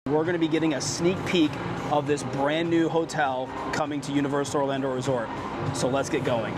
We're going to be getting a sneak peek of this brand new hotel coming to Universal Orlando Resort. So let's get going.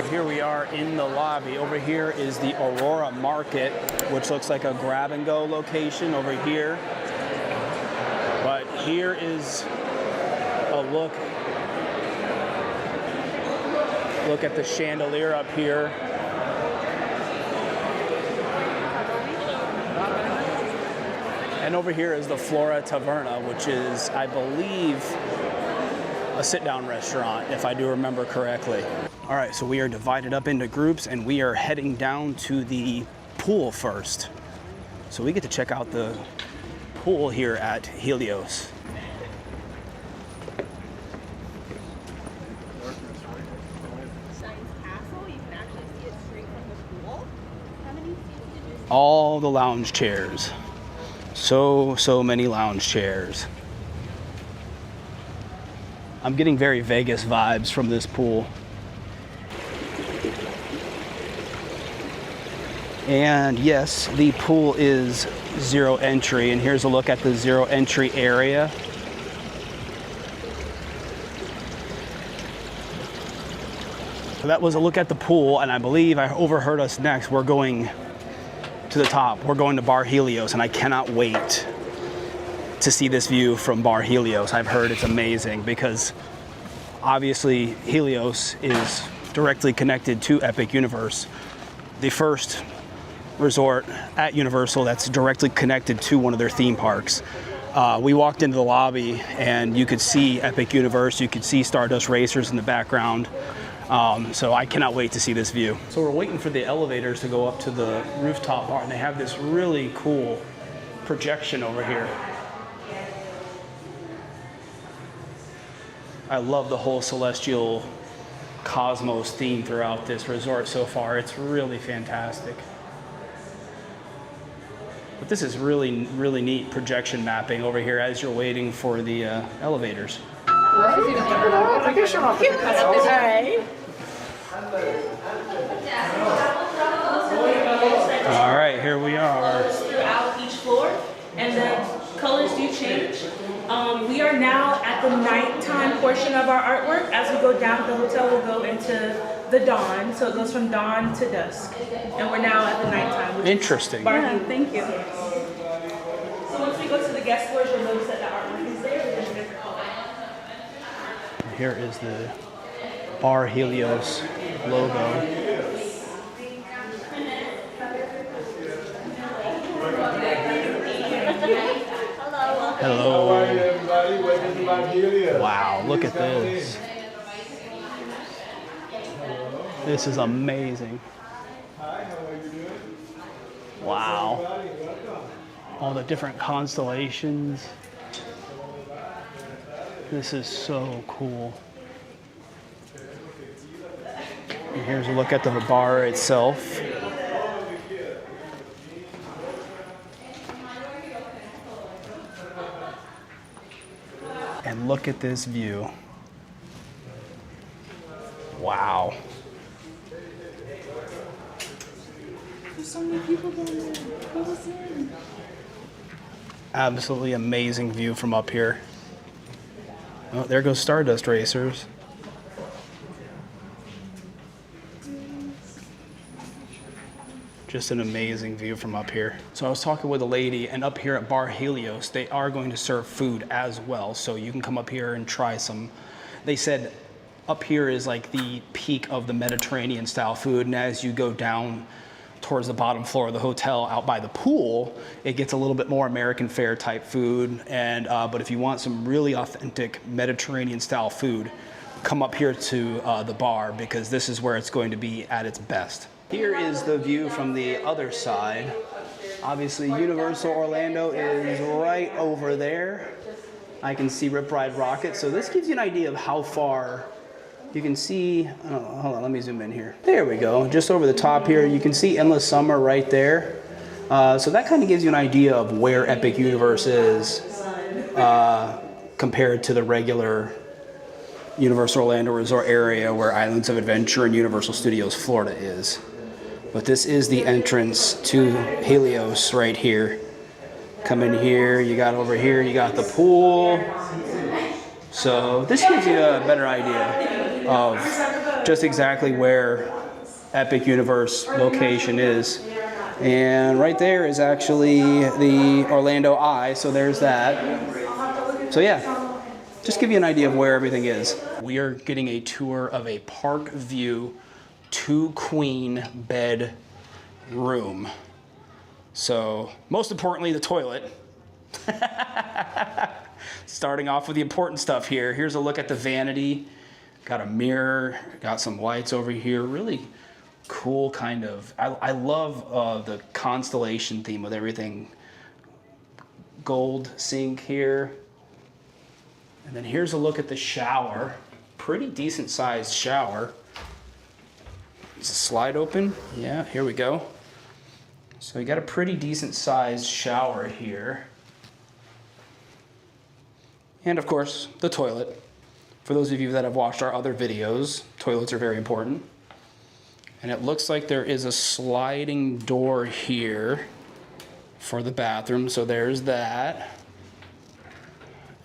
Here we are in the lobby. Over here is the Aurora Market, which looks like a grab-and-go location over here. But here is a look at the chandelier up here. And over here is the Flora Taverna, which is, I believe, a sit-down restaurant, if I do remember correctly. All right, so we are divided up into groups and we are heading down to the pool first. So we get to check out the pool here at Helios. All the lounge chairs. So many lounge chairs. I'm getting very Vegas vibes from this pool. And yes, the pool is zero entry, and here's a look at the zero entry area. So that was a look at the pool, and I believe I overheard us next. We're going to the top. We're going to Bar Helios, and I cannot wait to see this view from Bar Helios. I've heard it's amazing because obviously Helios is directly connected to Epic Universe, the first resort at Universal that's directly connected to one of their theme parks. We walked into the lobby and you could see Epic Universe, you could see Stardust Racers in the background. So I cannot wait to see this view. So we're waiting for the elevators to go up to the rooftop bar, and they have this really cool projection over here. I love the whole celestial cosmos theme throughout this resort so far. It's really fantastic. But this is really neat projection mapping over here as you're waiting for the elevators. I guess you're not the All right, here we are. Throughout each floor, and the colors do change. We are now at the nighttime portion of our artwork. As we go down the hotel, we'll go into the dawn. So it goes from dawn to dusk. And we're now at the nighttime. Interesting. Yeah, thank you. So once we go to the guest floors, you'll notice that the artwork is there with a different color. Here is the Bar Helios logo. Hello. All right, everybody. Welcome to Bar Helios. Wow, look at this. This is amazing. Hi, how are you doing? Wow. All the different constellations. This is so cool. And here's a look at the bar itself. And look at this view. Wow. There's so many people down there. What was in? Absolutely amazing view from up here. Oh, there goes Stardust Racers. Just an amazing view from up here. So I was talking with a lady, and up here at Bar Helios, they are going to serve food as well. So you can come up here and try some. They said up here is like the peak of the Mediterranean style food. And as you go down towards the bottom floor of the hotel out by the pool, it gets a little bit more American fare type food. And but if you want some really authentic Mediterranean style food, come up here to the bar, because this is where it's going to be at its best. Here is the view from the other side. Obviously, Universal Orlando is right over there. I can see Rip Ride Rocket. So this gives you an idea of how far you can see. Hold on, let me zoom in here. There we go. Just over the top here, you can see Endless Summer right there. So that kind of gives you an idea of where Epic Universe is compared to the regular Universal Orlando Resort area where Islands of Adventure and Universal Studios Florida is. But this is the entrance to Helios right here. Come in here, you got over here, you got the pool. So this gives you a better idea of just exactly where Epic Universe location is. And right there is actually the Orlando Eye, so there's that. So yeah, just give you an idea of where everything is. We are getting a tour of a Park View 2-queen bed room. So most importantly, the toilet. Starting off with the important stuff here. Here's a look at the vanity. Got a mirror, got some lights over here. Really cool kind of, I love the constellation theme with everything. Gold sink here. And then here's a look at the shower. Pretty decent sized shower. Is the slide open? Yeah, here we go. So you got a pretty decent sized shower here. And of course, the toilet. For those of you that have watched our other videos, toilets are very important. And it looks like there is a sliding door here for the bathroom. So there's that.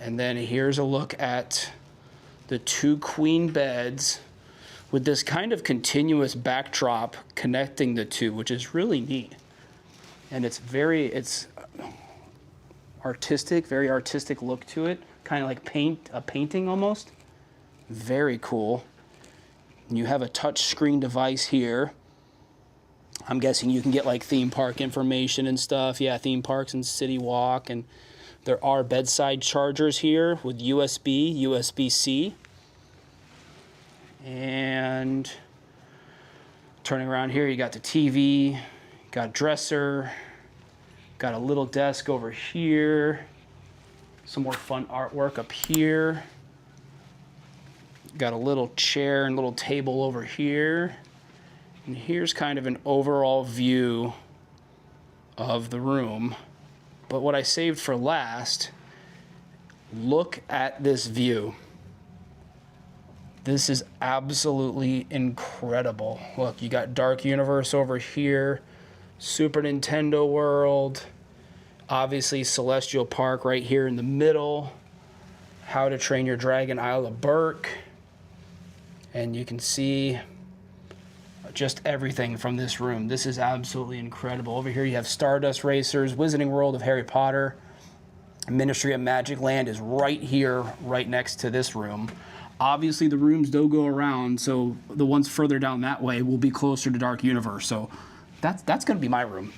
And then here's a look at the 2 queen beds with this kind of continuous backdrop connecting the two, which is really neat. And it's artistic, very artistic look to it. Kind of like a painting almost. Very cool. You have a touch screen device here. I'm guessing you can get like theme park information and stuff. Yeah, theme parks and City Walk. And there are bedside chargers here with USB, USB-C. And turning around here, you got the TV, got a dresser, got a little desk over here. Some more fun artwork up here. Got a little chair and little table over here. And here's kind of an overall view of the room. But what I saved for last, look at this view. This is absolutely incredible. Look, you got Dark Universe over here, Super Nintendo World, obviously Celestial Park right here in the middle, How to Train Your Dragon Isle of Berk, and you can see just everything from this room. This is absolutely incredible. Over here you have Stardust Racers, Wizarding World of Harry Potter, Ministry of Magic Land is right here, right next to this room. Obviously the rooms do go around, so the ones further down that way will be closer to Dark Universe. So that's gonna be my room.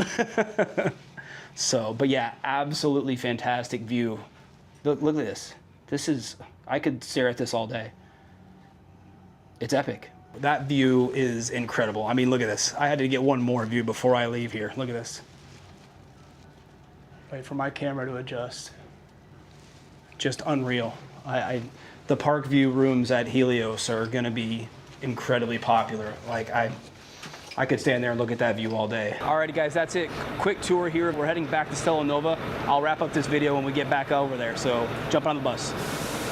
So, but yeah, absolutely fantastic view. Look at this. I could stare at this all day. It's epic. That view is incredible. I mean, look at this. I had to get one more view before I leave here. Look at this. Wait for my camera to adjust. Just unreal. The park view rooms at Helios are gonna be incredibly popular. Like I could stand there and look at that view all day. Alrighty guys, that's it. Quick tour here. We're heading back to Stella Nova. I'll wrap up this video when we get back over there. So jump on the bus.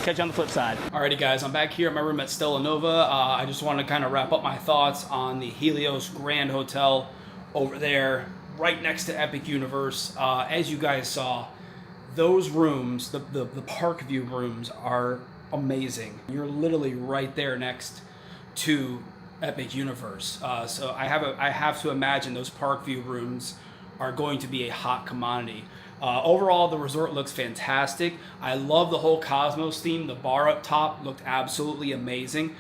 Catch you on the flip side. Alrighty guys, I'm back here in my room at Stella Nova. I just want to kind of wrap up my thoughts on the Helios Grand Hotel over there, right next to Epic Universe. As you guys saw, those rooms, the park view rooms are amazing. You're literally right there next to Epic Universe. So I have to imagine those park view rooms are going to be a hot commodity. Overall, the resort looks fantastic. I love the whole Cosmos theme. The bar up top looked absolutely amazing.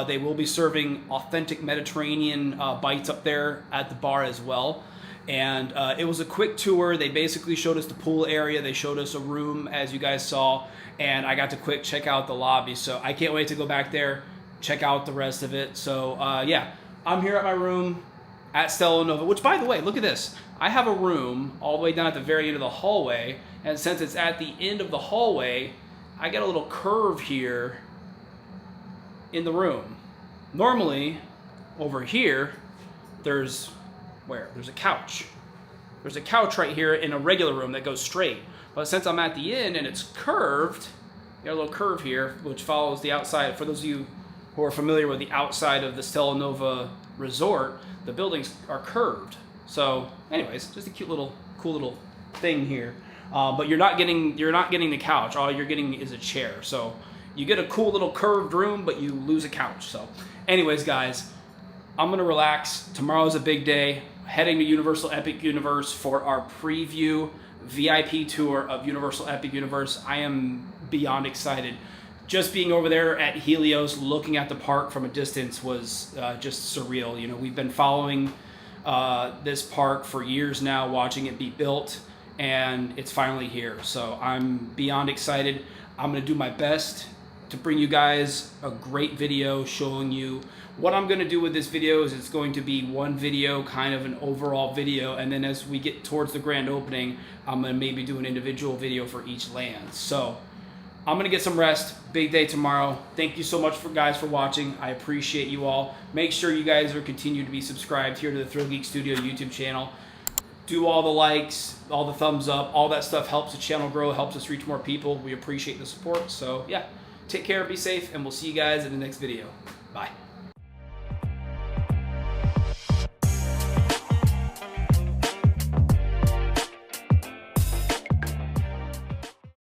They will be serving authentic Mediterranean bites up there at the bar as well. And it was a quick tour. They basically showed us the pool area. They showed us a room, as you guys saw, and I got to quick check out the lobby. So I can't wait to go back there, check out the rest of it. So yeah, I'm here at my room at Stella Nova, which, by the way, look at this. I have a room all the way down at the very end of the hallway, and since it's at the end of the hallway, I get a little curve here in the room. Normally, over here, there's a couch. there's a couch right here in a regular room that goes straight. But since I'm at the inn and it's curved, you got a little curve here, which follows the outside. For those of you who are familiar with the outside of the Stella Nova Resort, the buildings are curved. So anyways, just a cool little thing here. But you're not getting the couch. All you're getting is a chair. So you get a cool little curved room, but you lose a couch. So anyways, guys, I'm going to relax. Tomorrow's a big day. Heading to Universal Epic Universe for our preview VIP tour of Universal Epic Universe. I am beyond excited. Just being over there at Helios, looking at the park from a distance was just surreal. You know, we've been following this park for years now, watching it be built, and it's finally here. So I'm beyond excited. I'm going to do my best to bring you guys a great video showing you what I'm going to do with this video. Is it's going to be one video, kind of an overall video, and then as we get towards the grand opening, I'm going to maybe do an individual video for each land. So I'm going to get some rest. Big day tomorrow. Thank you so much guys for watching. I appreciate you all. Make sure you guys are continue to be subscribed here to the ThrillGeek Studio YouTube channel. Do all the likes, all the thumbs up, all that stuff helps the channel grow, helps us reach more people. We appreciate the support. So yeah, take care, be safe, and we'll see you guys in the next video. Bye.